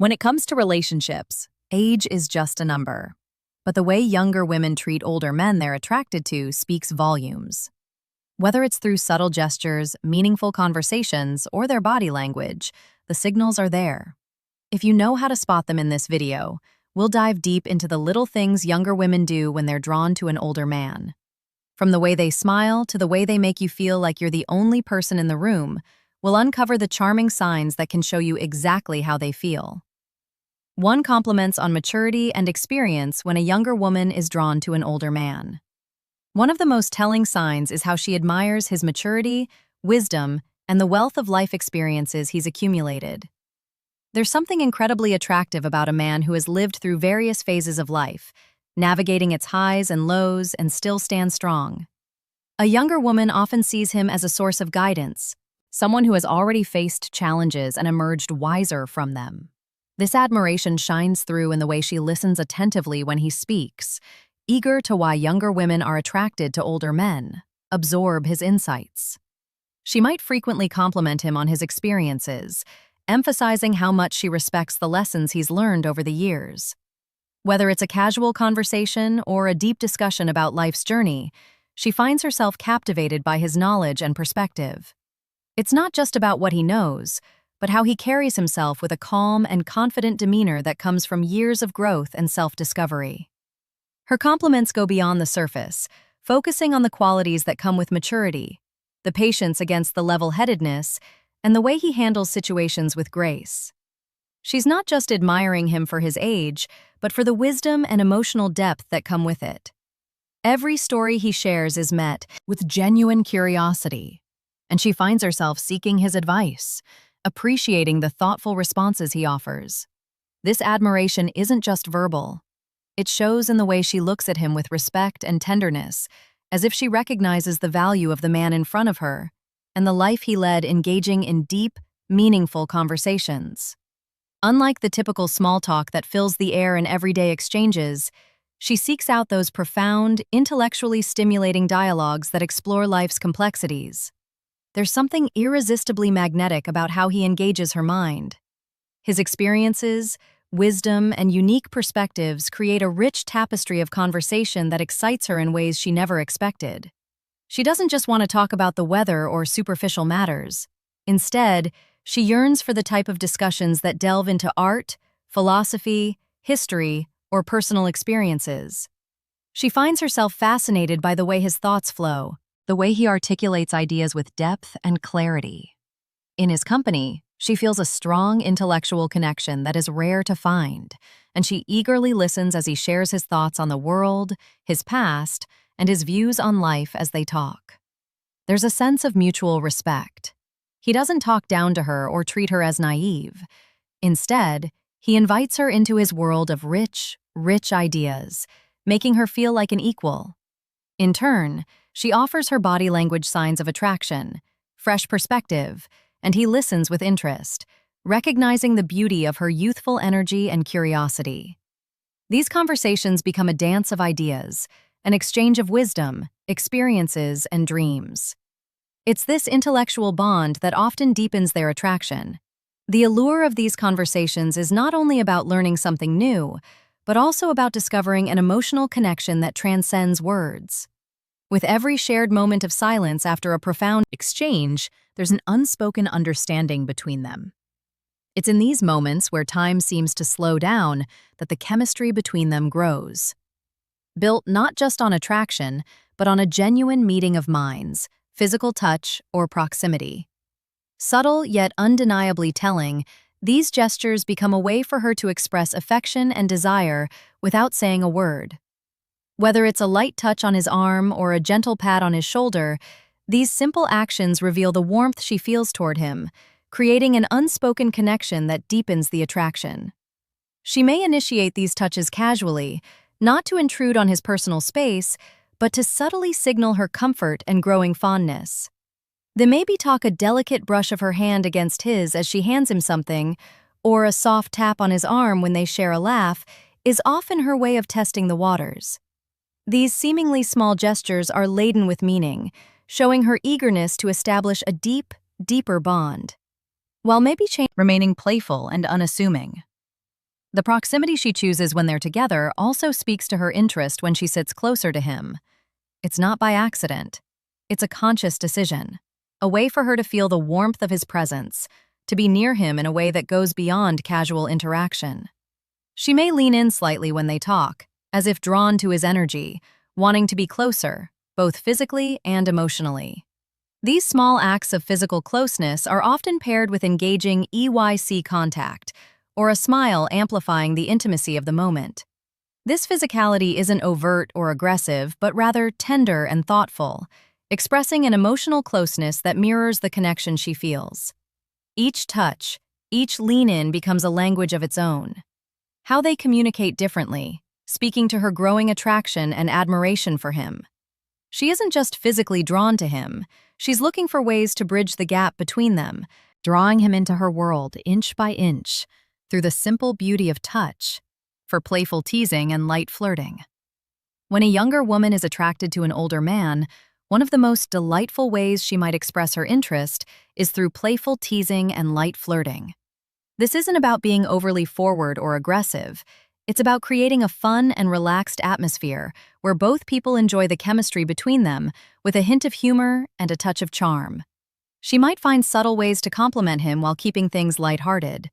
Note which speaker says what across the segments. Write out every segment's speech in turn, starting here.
Speaker 1: When it comes to relationships, age is just a number. But the way younger women treat older men they're attracted to speaks volumes. Whether it's through subtle gestures, meaningful conversations, or their body language, the signals are there. If you know how to spot them in this video, we'll dive deep into the little things younger women do when they're drawn to an older man. From the way they smile to the way they make you feel like you're the only person in the room, we'll uncover the charming signs that can show you exactly how they feel. One compliments on maturity and experience when a younger woman is drawn to an older man. One of the most telling signs is how she admires his maturity, wisdom, and the wealth of life experiences he's accumulated. There's something incredibly attractive about a man who has lived through various phases of life, navigating its highs and lows and still stands strong. A younger woman often sees him as a source of guidance, someone who has already faced challenges and emerged wiser from them. This admiration shines through in the way she listens attentively when he speaks, eager to why younger women are attracted to older men, absorb his insights. She might frequently compliment him on his experiences, emphasizing how much she respects the lessons he's learned over the years. Whether it's a casual conversation or a deep discussion about life's journey, she finds herself captivated by his knowledge and perspective. It's not just about what he knows, but how he carries himself with a calm and confident demeanor that comes from years of growth and self-discovery. Her compliments go beyond the surface, focusing on the qualities that come with maturity, the patience against the level-headedness, and the way he handles situations with grace. She's not just admiring him for his age, but for the wisdom and emotional depth that come with it. Every story he shares is met with genuine curiosity, and she finds herself seeking his advice, appreciating the thoughtful responses he offers. This admiration isn't just verbal. It shows in the way she looks at him with respect and tenderness, as if she recognizes the value of the man in front of her and the life he led engaging in deep, meaningful conversations. Unlike the typical small talk that fills the air in everyday exchanges, she seeks out those profound, intellectually stimulating dialogues that explore life's complexities. There's something irresistibly magnetic about how he engages her mind. His experiences, wisdom, and unique perspectives create a rich tapestry of conversation that excites her in ways she never expected. She doesn't just want to talk about the weather or superficial matters. Instead, she yearns for the type of discussions that delve into art, philosophy, history, or personal experiences. She finds herself fascinated by the way his thoughts flow, the way he articulates ideas with depth and clarity. In his company, she feels a strong intellectual connection that is rare to find, and she eagerly listens as he shares his thoughts on the world, his past, and his views on life as they talk. There's a sense of mutual respect. He doesn't talk down to her or treat her as naive. Instead, he invites her into his world of rich ideas, making her feel like an equal. In turn, she offers her body language signs of attraction, fresh perspective, and he listens with interest, recognizing the beauty of her youthful energy and curiosity. These conversations become a dance of ideas, an exchange of wisdom, experiences, and dreams. It's this intellectual bond that often deepens their attraction. The allure of these conversations is not only about learning something new, but also about discovering an emotional connection that transcends words. With every shared moment of silence after a profound exchange, there's an unspoken understanding between them. It's in these moments where time seems to slow down that the chemistry between them grows. Built not just on attraction, but on a genuine meeting of minds, physical touch, or proximity. Subtle yet undeniably telling, these gestures become a way for her to express affection and desire without saying a word. Whether it's a light touch on his arm or a gentle pat on his shoulder, these simple actions reveal the warmth she feels toward him, creating an unspoken connection that deepens the attraction. She may initiate these touches casually, not to intrude on his personal space, but to subtly signal her comfort and growing fondness. The maybe talk a delicate brush of her hand against his as she hands him something, or a soft tap on his arm when they share a laugh, is often her way of testing the waters. These seemingly small gestures are laden with meaning, showing her eagerness to establish a deeper bond. While maybe remaining playful and unassuming. The proximity she chooses when they're together also speaks to her interest when she sits closer to him. It's not by accident. It's a conscious decision, a way for her to feel the warmth of his presence, to be near him in a way that goes beyond casual interaction. She may lean in slightly when they talk, as if drawn to his energy, wanting to be closer, both physically and emotionally. These small acts of physical closeness are often paired with engaging EYC contact, or a smile amplifying the intimacy of the moment. This physicality isn't overt or aggressive, but rather tender and thoughtful, expressing an emotional closeness that mirrors the connection she feels. Each touch, each lean-in becomes a language of its own. How they communicate differently, speaking to her growing attraction and admiration for him. She isn't just physically drawn to him, she's looking for ways to bridge the gap between them, drawing him into her world inch by inch, through the simple beauty of touch, for playful teasing and light flirting. When a younger woman is attracted to an older man, one of the most delightful ways she might express her interest is through playful teasing and light flirting. This isn't about being overly forward or aggressive. It's about creating a fun and relaxed atmosphere where both people enjoy the chemistry between them with a hint of humor and a touch of charm. She might find subtle ways to compliment him while keeping things lighthearted.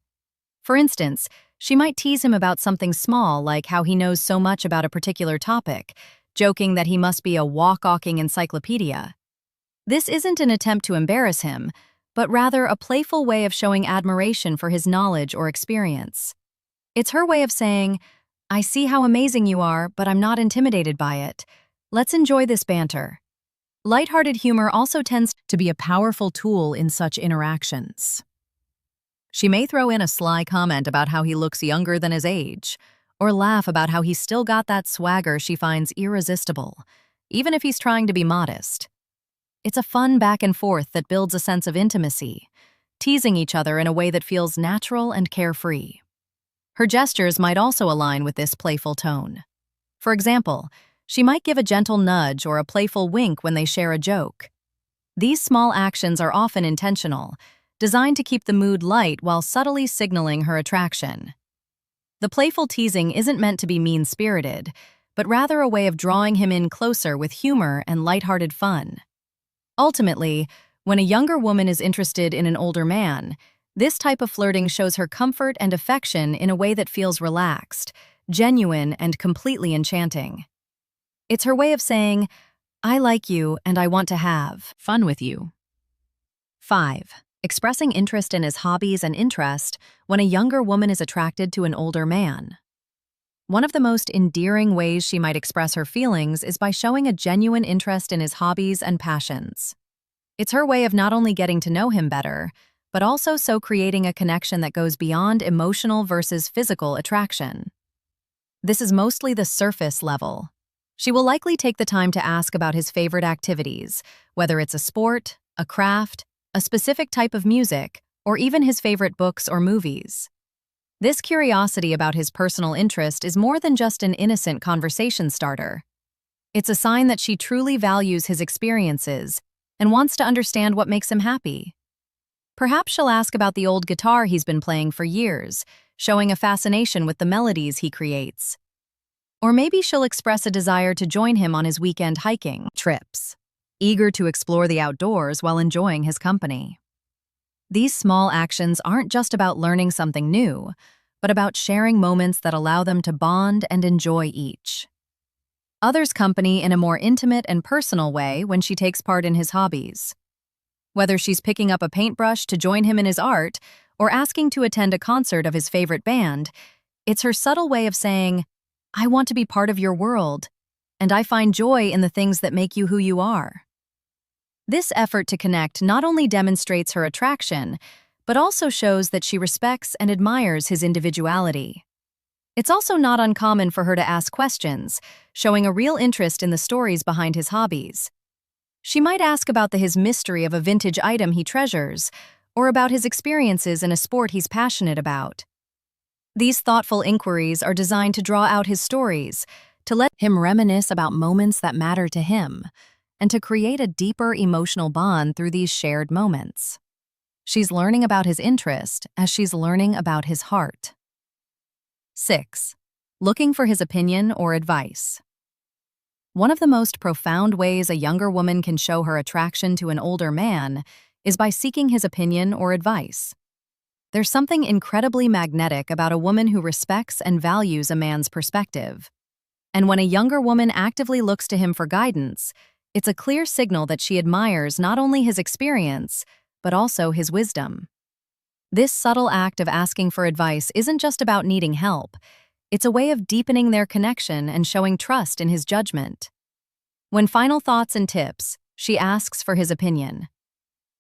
Speaker 1: For instance, she might tease him about something small like how he knows so much about a particular topic, joking that he must be a walk-walking encyclopedia. This isn't an attempt to embarrass him, but rather a playful way of showing admiration for his knowledge or experience. It's her way of saying, "I see how amazing you are, but I'm not intimidated by it. Let's enjoy this banter." Lighthearted humor also tends to be a powerful tool in such interactions. She may throw in a sly comment about how he looks younger than his age, or laugh about how he's still got that swagger she finds irresistible, even if he's trying to be modest. It's a fun back and forth that builds a sense of intimacy, teasing each other in a way that feels natural and carefree. Her gestures might also align with this playful tone. For example, she might give a gentle nudge or a playful wink when they share a joke. These small actions are often intentional, designed to keep the mood light while subtly signaling her attraction. The playful teasing isn't meant to be mean-spirited, but rather a way of drawing him in closer with humor and lighthearted fun. Ultimately, when a younger woman is interested in an older man, this type of flirting shows her comfort and affection in a way that feels relaxed, genuine, and completely enchanting. It's her way of saying, "I like you and I want to have fun with you." 5. Expressing interest in his hobbies and interest when a younger woman is attracted to an older man. One of the most endearing ways she might express her feelings is by showing a genuine interest in his hobbies and passions. It's her way of not only getting to know him better, but also creating a connection that goes beyond emotional versus physical attraction. This is mostly the surface level. She will likely take the time to ask about his favorite activities, whether it's a sport, a craft, a specific type of music, or even his favorite books or movies. This curiosity about his personal interest is more than just an innocent conversation starter. It's a sign that she truly values his experiences and wants to understand what makes him happy. Perhaps she'll ask about the old guitar he's been playing for years, showing a fascination with the melodies he creates. Or maybe she'll express a desire to join him on his weekend hiking trips, eager to explore the outdoors while enjoying his company. These small actions aren't just about learning something new, but about sharing moments that allow them to bond and enjoy each. Others' company in a more intimate and personal way when she takes part in his hobbies. Whether she's picking up a paintbrush to join him in his art or asking to attend a concert of his favorite band, it's her subtle way of saying, "I want to be part of your world, and I find joy in the things that make you who you are." This effort to connect not only demonstrates her attraction, but also shows that she respects and admires his individuality. It's also not uncommon for her to ask questions, showing a real interest in the stories behind his hobbies. She might ask about his mystery of a vintage item he treasures, or about his experiences in a sport he's passionate about. These thoughtful inquiries are designed to draw out his stories, to let him reminisce about moments that matter to him, and to create a deeper emotional bond through these shared moments. She's learning about his interest as she's learning about his heart. 6. Looking for his opinion or advice. One of the most profound ways a younger woman can show her attraction to an older man is by seeking his opinion or advice. There's something incredibly magnetic about a woman who respects and values a man's perspective. And when a younger woman actively looks to him for guidance, it's a clear signal that she admires not only his experience, but also his wisdom. This subtle act of asking for advice isn't just about needing help. It's a way of deepening their connection and showing trust in his judgment. When final thoughts and tips, she asks for his opinion.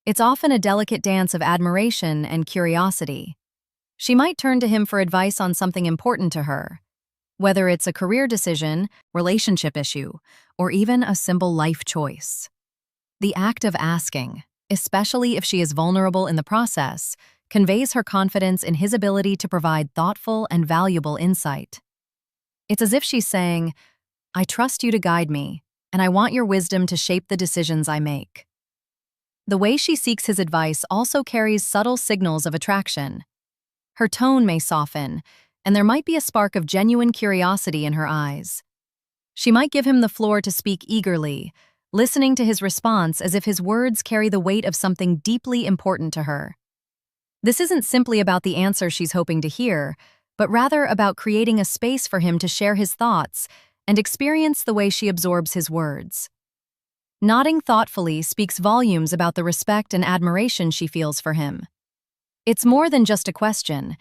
Speaker 1: It's often a delicate dance of admiration and curiosity. She might turn to him for advice on something important to her, whether it's a career decision, relationship issue, or even a simple life choice. The act of asking, especially if she is vulnerable in the process, conveys her confidence in his ability to provide thoughtful and valuable insight. It's as if she's saying, "I trust you to guide me, and I want your wisdom to shape the decisions I make." The way she seeks his advice also carries subtle signals of attraction. Her tone may soften, and there might be a spark of genuine curiosity in her eyes. She might give him the floor to speak eagerly, listening to his response as if his words carry the weight of something deeply important to her. This isn't simply about the answer she's hoping to hear, but rather about creating a space for him to share his thoughts and experience the way she absorbs his words. Nodding thoughtfully speaks volumes about the respect and admiration she feels for him. It's more than just a question.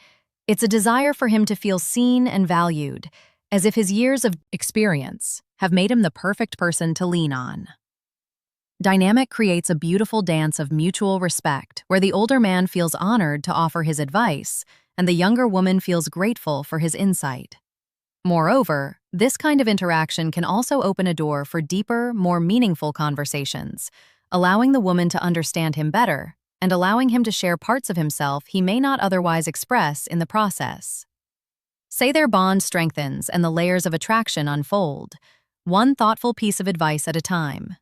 Speaker 1: It's a desire for him to feel seen and valued, as if his years of experience have made him the perfect person to lean on. Dynamic creates a beautiful dance of mutual respect, where the older man feels honored to offer his advice, and the younger woman feels grateful for his insight. Moreover, this kind of interaction can also open a door for deeper, more meaningful conversations, allowing the woman to understand him better and allowing him to share parts of himself he may not otherwise express in the process. Say their bond strengthens and the layers of attraction unfold, one thoughtful piece of advice at a time.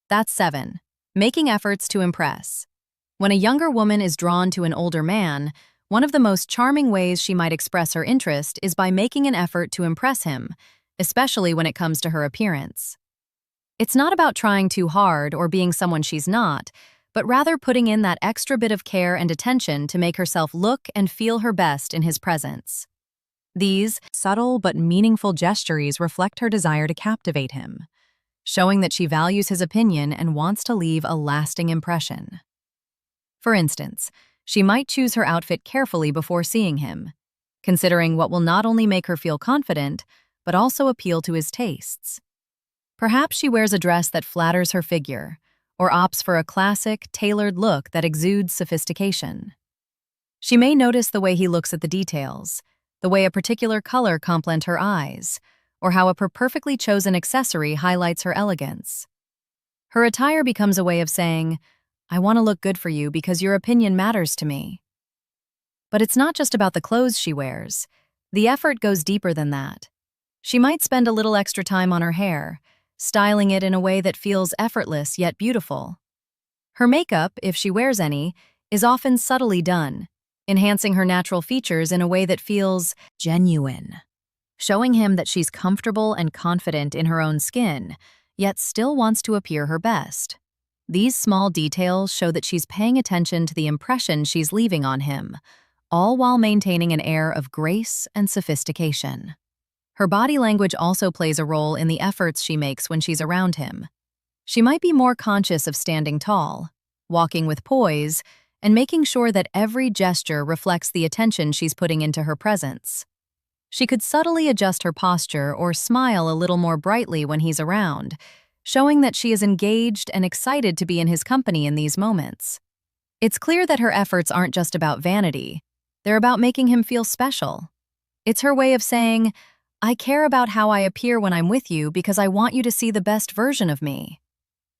Speaker 1: That's 7. Making efforts to impress. When a younger woman is drawn to an older man, one of the most charming ways she might express her interest is by making an effort to impress him, especially when it comes to her appearance. It's not about trying too hard or being someone she's not, but rather putting in that extra bit of care and attention to make herself look and feel her best in his presence. These subtle but meaningful gestures reflect her desire to captivate him, showing that she values his opinion and wants to leave a lasting impression. For instance, she might choose her outfit carefully before seeing him, considering what will not only make her feel confident, but also appeal to his tastes. Perhaps she wears a dress that flatters her figure, or opts for a classic, tailored look that exudes sophistication. She may notice the way he looks at the details, the way a particular color complements her eyes, or how a perfectly chosen accessory highlights her elegance. Her attire becomes a way of saying, "I want to look good for you because your opinion matters to me." But it's not just about the clothes she wears. The effort goes deeper than that. She might spend a little extra time on her hair, styling it in a way that feels effortless yet beautiful. Her makeup, if she wears any, is often subtly done, enhancing her natural features in a way that feels genuine, showing him that she's comfortable and confident in her own skin, yet still wants to appear her best. These small details show that she's paying attention to the impression she's leaving on him, all while maintaining an air of grace and sophistication. Her body language also plays a role in the efforts she makes when she's around him. She might be more conscious of standing tall, walking with poise, and making sure that every gesture reflects the attention she's putting into her presence. She could subtly adjust her posture or smile a little more brightly when he's around, showing that she is engaged and excited to be in his company in these moments. It's clear that her efforts aren't just about vanity. They're about making him feel special. It's her way of saying, "I care about how I appear when I'm with you because I want you to see the best version of me."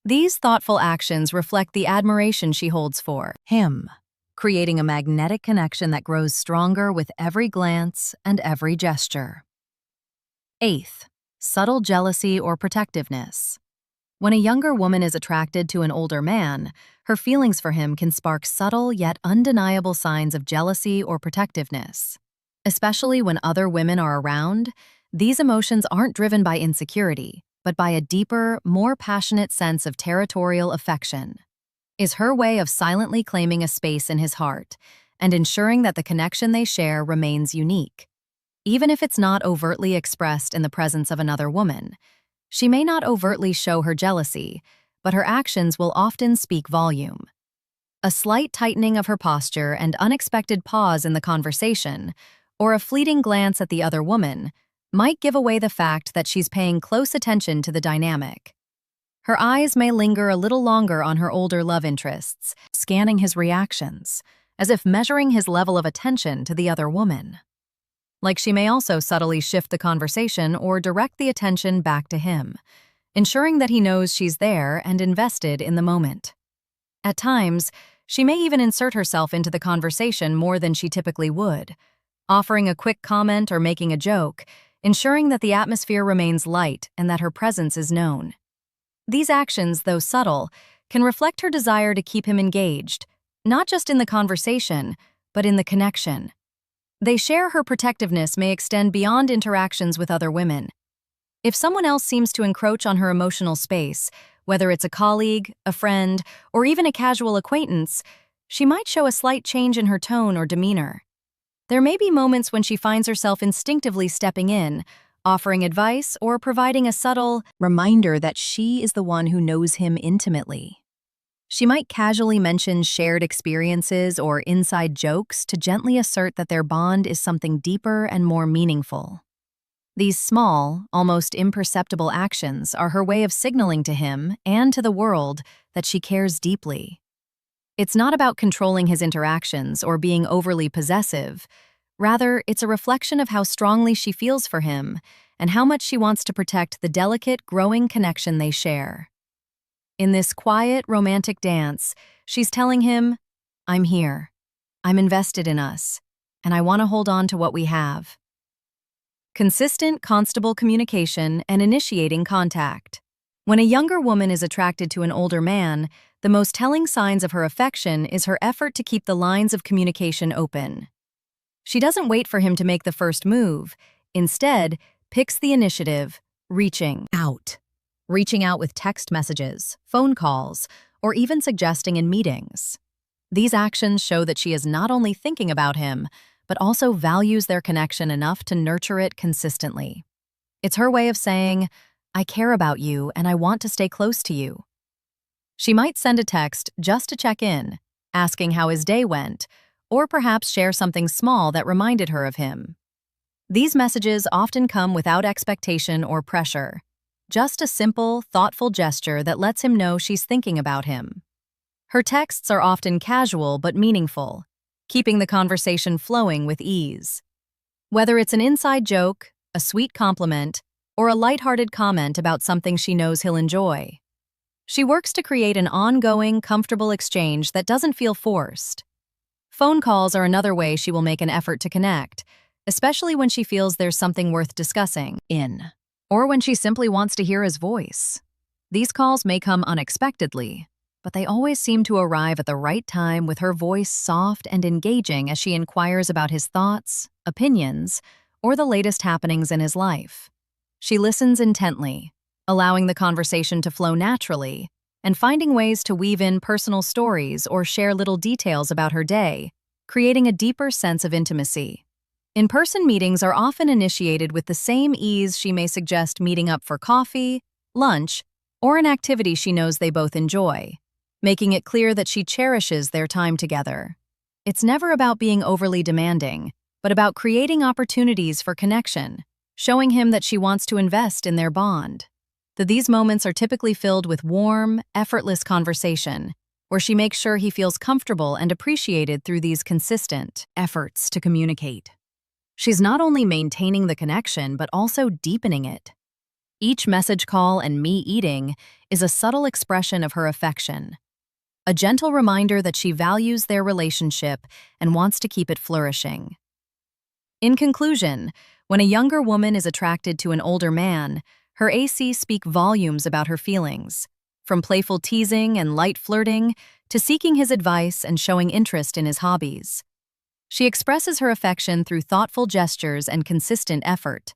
Speaker 1: These thoughtful actions reflect the admiration she holds for him, creating a magnetic connection that grows stronger with every glance and every gesture. 8. Subtle jealousy or protectiveness. When a younger woman is attracted to an older man, her feelings for him can spark subtle yet undeniable signs of jealousy or protectiveness. Especially when other women are around, these emotions aren't driven by insecurity, but by a deeper, more passionate sense of territorial affection. Is her way of silently claiming a space in his heart and ensuring that the connection they share remains unique. Even if it's not overtly expressed in the presence of another woman, she may not overtly show her jealousy, but her actions will often speak volume. A slight tightening of her posture and unexpected pause in the conversation, or a fleeting glance at the other woman, might give away the fact that she's paying close attention to the dynamic. Her eyes may linger a little longer on her older love interests, scanning his reactions, as if measuring his level of attention to the other woman. Like she may also subtly shift the conversation or direct the attention back to him, ensuring that he knows she's there and invested in the moment. At times, she may even insert herself into the conversation more than she typically would, offering a quick comment or making a joke, ensuring that the atmosphere remains light and that her presence is known. These actions, though subtle, can reflect her desire to keep him engaged, not just in the conversation, but in the connection. They share her protectiveness may extend beyond interactions with other women. If someone else seems to encroach on her emotional space, whether it's a colleague, a friend, or even a casual acquaintance, she might show a slight change in her tone or demeanor. There may be moments when she finds herself instinctively stepping in, offering advice or providing a subtle reminder that she is the one who knows him intimately. She might casually mention shared experiences or inside jokes to gently assert that their bond is something deeper and more meaningful. These small, almost imperceptible actions are her way of signaling to him and to the world that she cares deeply. It's not about controlling his interactions or being overly possessive. Rather, it's a reflection of how strongly she feels for him and how much she wants to protect the delicate, growing connection they share. In this quiet, romantic dance, she's telling him, "I'm here. I'm invested in us, and I want to hold on to what we have." Consistent, constable communication and initiating contact. When a younger woman is attracted to an older man, the most telling signs of her affection is her effort to keep the lines of communication open. She doesn't wait for him to make the first move, instead, picks the initiative, reaching out. Reaching out with text messages, phone calls, or even suggesting in meetings. These actions show that she is not only thinking about him, but also values their connection enough to nurture it consistently. It's her way of saying, "I care about you and I want to stay close to you." She might send a text just to check in, asking how his day went, or perhaps share something small that reminded her of him. These messages often come without expectation or pressure, just a simple, thoughtful gesture that lets him know she's thinking about him. Her texts are often casual but meaningful, keeping the conversation flowing with ease. Whether it's an inside joke, a sweet compliment, or a lighthearted comment about something she knows he'll enjoy. She works to create an ongoing, comfortable exchange that doesn't feel forced. Phone calls are another way she will make an effort to connect, especially when she feels there's something worth discussing, or when she simply wants to hear his voice. These calls may come unexpectedly, but they always seem to arrive at the right time with her voice soft and engaging as she inquires about his thoughts, opinions, or the latest happenings in his life. She listens intently, allowing the conversation to flow naturally, and finding ways to weave in personal stories or share little details about her day, creating a deeper sense of intimacy. In-person meetings are often initiated with the same ease she may suggest meeting up for coffee, lunch, or an activity she knows they both enjoy, making it clear that she cherishes their time together. It's never about being overly demanding, but about creating opportunities for connection, showing him that she wants to invest in their bond. These moments are typically filled with warm, effortless conversation, where she makes sure he feels comfortable and appreciated through these consistent efforts to communicate. She's not only maintaining the connection, but also deepening it. Each message call and me-eating is a subtle expression of her affection, a gentle reminder that she values their relationship and wants to keep it flourishing. In conclusion, when a younger woman is attracted to an older man, her AC speak volumes about her feelings, from playful teasing and light flirting to seeking his advice and showing interest in his hobbies. She expresses her affection through thoughtful gestures and consistent effort.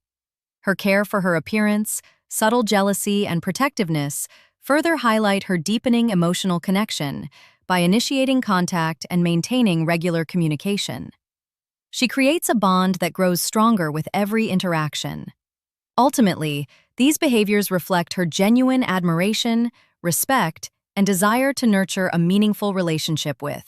Speaker 1: Her care for her appearance, subtle jealousy, and protectiveness further highlight her deepening emotional connection by initiating contact and maintaining regular communication. She creates a bond that grows stronger with every interaction. Ultimately, these behaviors reflect her genuine admiration, respect, and desire to nurture a meaningful relationship with.